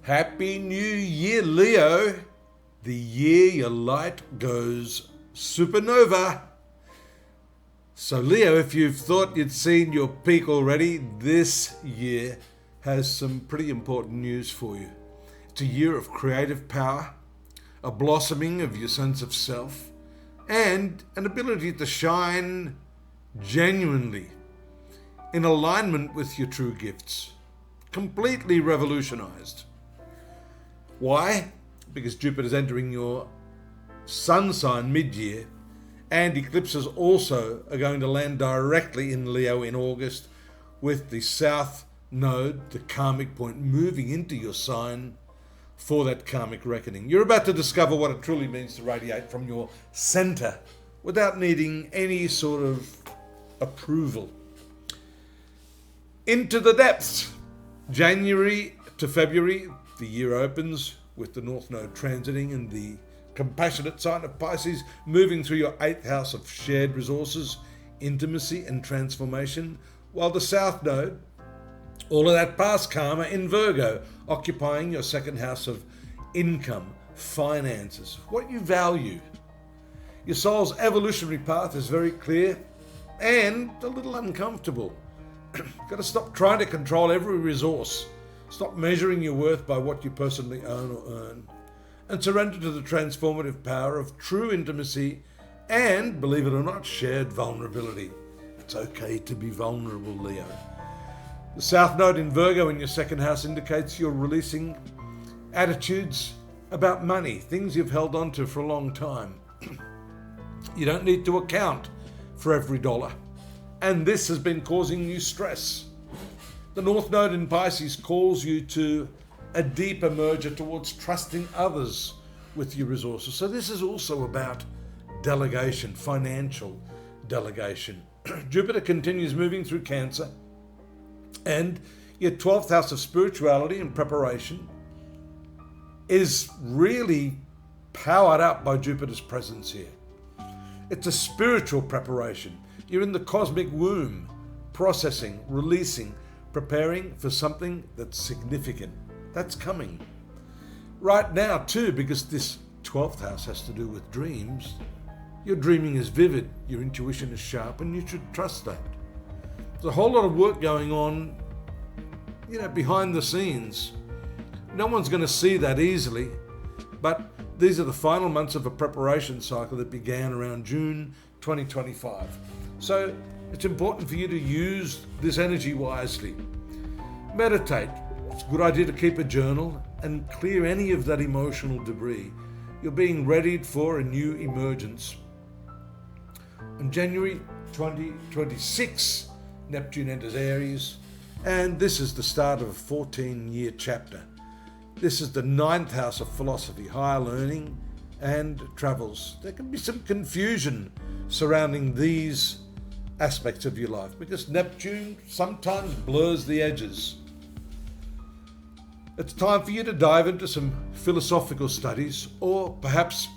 Happy New Year, Leo. The year your light goes supernova. So Leo, if you've thought you'd seen your peak already, this year has some pretty important news for you. It's a year of creative power, a blossoming of your sense of self, and an ability to shine genuinely in alignment with your true gifts. Completely revolutionized. Why? Because Jupiter's entering your sun sign mid-year, and eclipses also are going to land directly in Leo in August, with the south node, the karmic point, moving into your sign for that karmic reckoning. You're about to discover what it truly means to radiate from your center without needing any sort of approval. Into the depths. January to February, the year opens with the North Node transiting in the compassionate sign of Pisces, moving through your 8th house of shared resources, intimacy and transformation, while the South Node, all of that past karma, in Virgo, occupying your 2nd house of income, finances, what you value. Your soul's evolutionary path is very clear and a little uncomfortable. You've got to stop trying to control every resource. Stop measuring your worth by what you personally own or earn, and surrender to the transformative power of true intimacy and, believe it or not, shared vulnerability. It's okay to be vulnerable, Leo. The South Node in Virgo in your 2nd house indicates you're releasing attitudes about money, things you've held on to for a long time. You don't need to account for every dollar, and this has been causing you stress. The North Node in Pisces calls you to a deeper merger towards trusting others with your resources. So this is also about delegation, financial delegation. Jupiter continues moving through Cancer, and your 12th house of spirituality and preparation is really powered up by Jupiter's presence here. It's a spiritual preparation. You're in the cosmic womb, processing, releasing, preparing for something that's significant. That's coming. Right now too, because this 12th house has to do with dreams, your dreaming is vivid, your intuition is sharp, and you should trust that. There's a whole lot of work going on, behind the scenes. No one's going to see that easily, but these are the final months of a preparation cycle that began around June 2025. So it's important for you to use this energy wisely. Meditate. It's a good idea to keep a journal and clear any of that emotional debris. You're being readied for a new emergence. In January 2026, Neptune enters Aries, and this is the start of a 14-year chapter. This is the 9th house of philosophy, higher learning, and travels. There can be some confusion surrounding these aspects of your life because Neptune sometimes blurs the edges. It's time for you to dive into some philosophical studies, or perhaps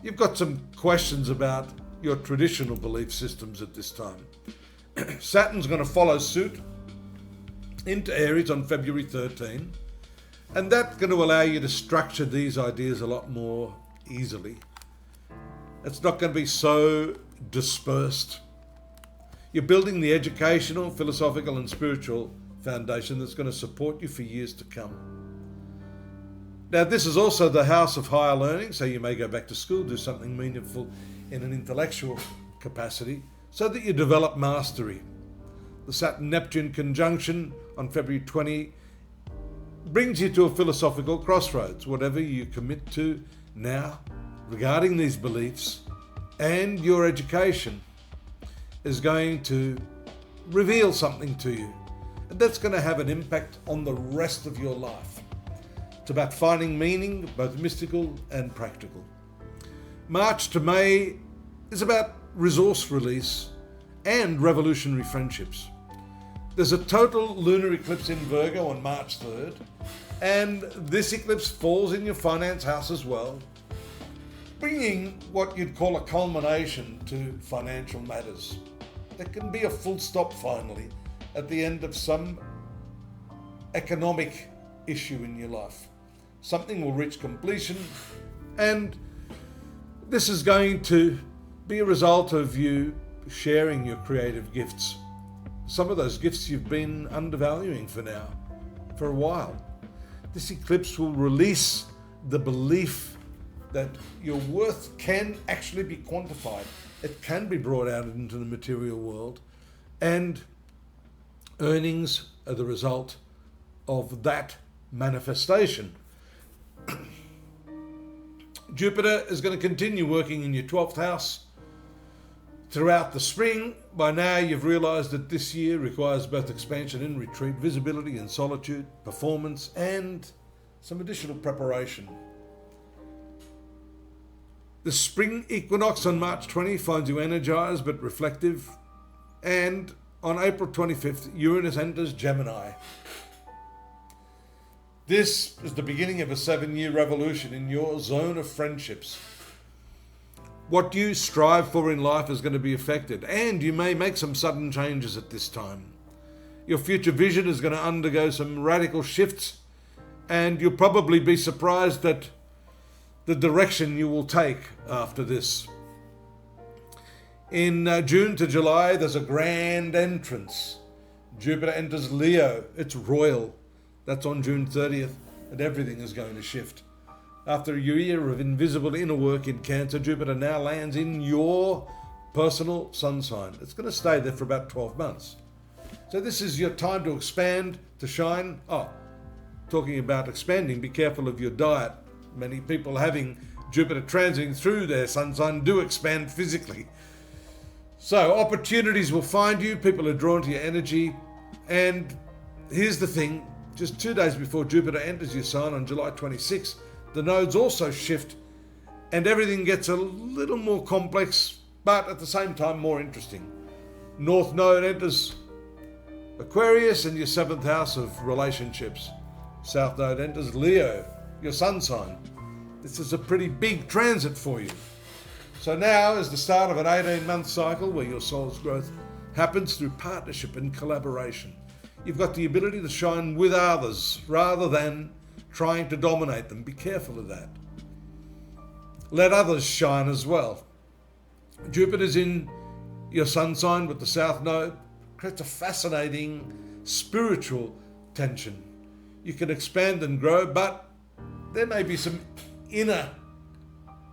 you've got some questions about your traditional belief systems at this time. Saturn's going to follow suit into Aries on February 13, and that's going to allow you to structure these ideas a lot more easily. It's not going to be so dispersed. You're building the educational, philosophical and spiritual foundation that's going to support you for years to come. Now, this is also the house of higher learning, so you may go back to school, do something meaningful in an intellectual capacity, so that you develop mastery. The Saturn-Neptune conjunction on February 20 brings you to a philosophical crossroads. Whatever you commit to now regarding these beliefs and your education is going to reveal something to you, and that's going to have an impact on the rest of your life. It's about finding meaning, both mystical and practical. March to May is about resource release and revolutionary friendships. There's a total lunar eclipse in Virgo on March 3rd, and this eclipse falls in your finance house as well, bringing what you'd call a culmination to financial matters. There can be a full stop finally at the end of some economic issue in your life. Something will reach completion, and this is going to be a result of you sharing your creative gifts. Some of those gifts you've been undervaluing for a while. This eclipse will release the belief that your worth can actually be quantified. It can be brought out into the material world, and earnings are the result of that manifestation. Jupiter is going to continue working in your 12th house throughout the spring. By now you've realized that this year requires both expansion and retreat, visibility and solitude, performance, and some additional preparation. The spring equinox on March 20 finds you energized but reflective, and on April 25th, Uranus enters Gemini. This is the beginning of a 7-year revolution in your zone of friendships. What you strive for in life is going to be affected, and you may make some sudden changes at this time. Your future vision is going to undergo some radical shifts, and you'll probably be surprised at the direction you will take after this. In June to July, there's a grand entrance. Jupiter enters Leo. It's royal. That's on June 30th, and everything is going to shift. After a year of invisible inner work in Cancer, Jupiter now lands in your personal sun sign. It's going to stay there for about 12 months. So this is your time to expand, to shine. Talking about expanding, be careful of your diet. Many people having Jupiter transiting through their sun sign do expand physically. So opportunities will find you. People are drawn to your energy. And here's the thing. Just 2 days before Jupiter enters your sign on July 26th, the nodes also shift and everything gets a little more complex, but at the same time more interesting. North Node enters Aquarius in your 7th house of relationships. South Node enters Leo, your sun sign. This is a pretty big transit for you. So now is the start of an 18-month cycle where your soul's growth happens through partnership and collaboration. You've got the ability to shine with others rather than trying to dominate them. Be careful of that. Let others shine as well. Jupiter's in your sun sign with the South Node. Creates a fascinating spiritual tension. You can expand and grow, but there may be some inner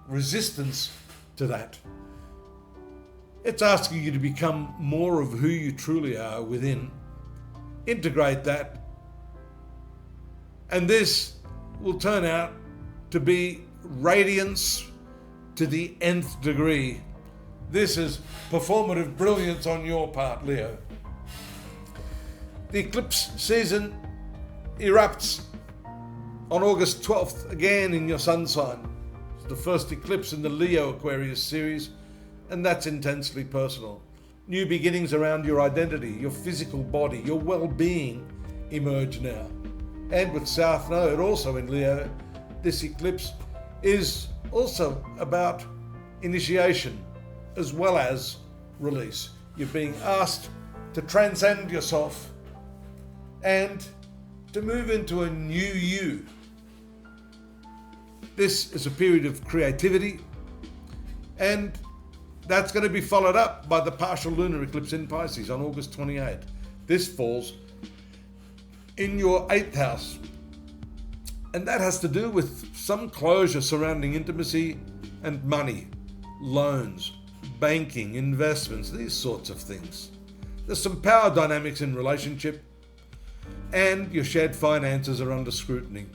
resistance to that. It's asking you to become more of who you truly are within. Integrate that, and this will turn out to be radiance to the nth degree. This is performative brilliance on your part, Leo. The eclipse season erupts on August 12th, again in your sun sign. It's the first eclipse in the Leo Aquarius series, and that's intensely personal. New beginnings around your identity, your physical body, your well-being emerge now. And with South Node also in Leo, this eclipse is also about initiation as well as release. You're being asked to transcend yourself and to move into a new you. This is a period of creativity, and that's going to be followed up by the partial lunar eclipse in Pisces on August 28th. This falls in your 8th house, and that has to do with some closure surrounding intimacy and money, loans, banking, investments, these sorts of things. There's some power dynamics in relationship, and your shared finances are under scrutiny.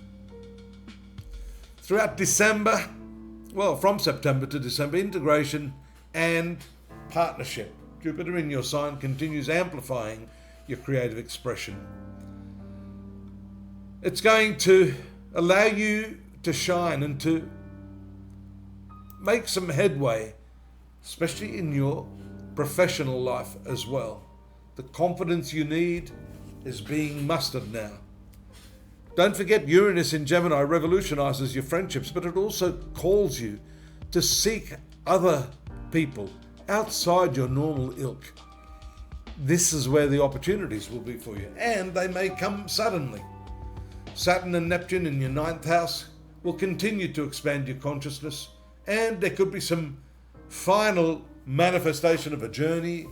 Throughout December, from September to December, integration and partnership. Jupiter in your sign continues amplifying your creative expression. It's going to allow you to shine and to make some headway, especially in your professional life as well. The confidence you need is being mustered now. Don't forget, Uranus in Gemini revolutionizes your friendships, but it also calls you to seek other people outside your normal ilk. This is where the opportunities will be for you, and they may come suddenly. Saturn and Neptune in your 9th house will continue to expand your consciousness, and there could be some final manifestation of a journey,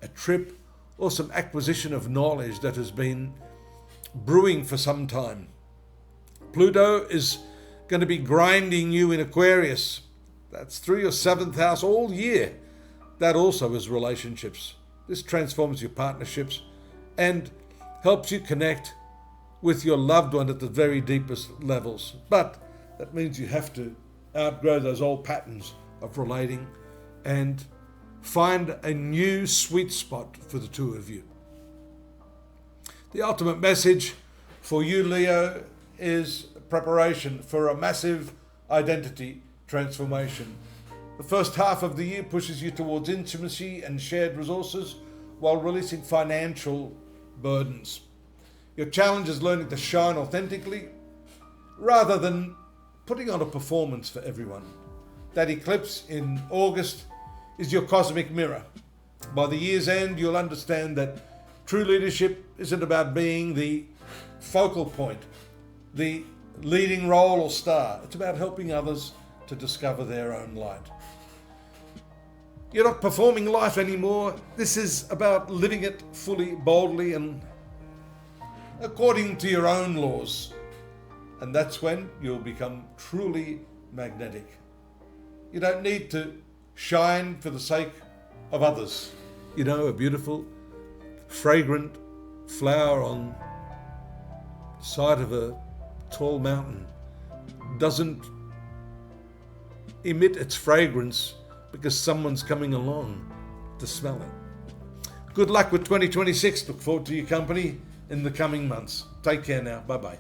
a trip, or some acquisition of knowledge that has been brewing for some time. Pluto is going to be grinding you in Aquarius. That's through your 7th house all year. That also is relationships. This transforms your partnerships and helps you connect with your loved one at the very deepest levels. But that means you have to outgrow those old patterns of relating and find a new sweet spot for the two of you. The ultimate message for you, Leo, is preparation for a massive identity transformation. The first half of the year pushes you towards intimacy and shared resources while releasing financial burdens. Your challenge is learning to shine authentically rather than putting on a performance for everyone. That eclipse in August is your cosmic mirror. By the year's end, you'll understand that true leadership isn't about being the focal point, the leading role or star. It's about helping others to discover their own light. You're not performing life anymore. This is about living it fully, boldly, and according to your own laws. And that's when you'll become truly magnetic. You don't need to shine for the sake of others. You know, a beautiful, fragrant flower on the side of a tall mountain doesn't emit its fragrance because someone's coming along to smell it. Good luck with 2026. Look forward to your company in the coming months. Take care now. Bye-bye.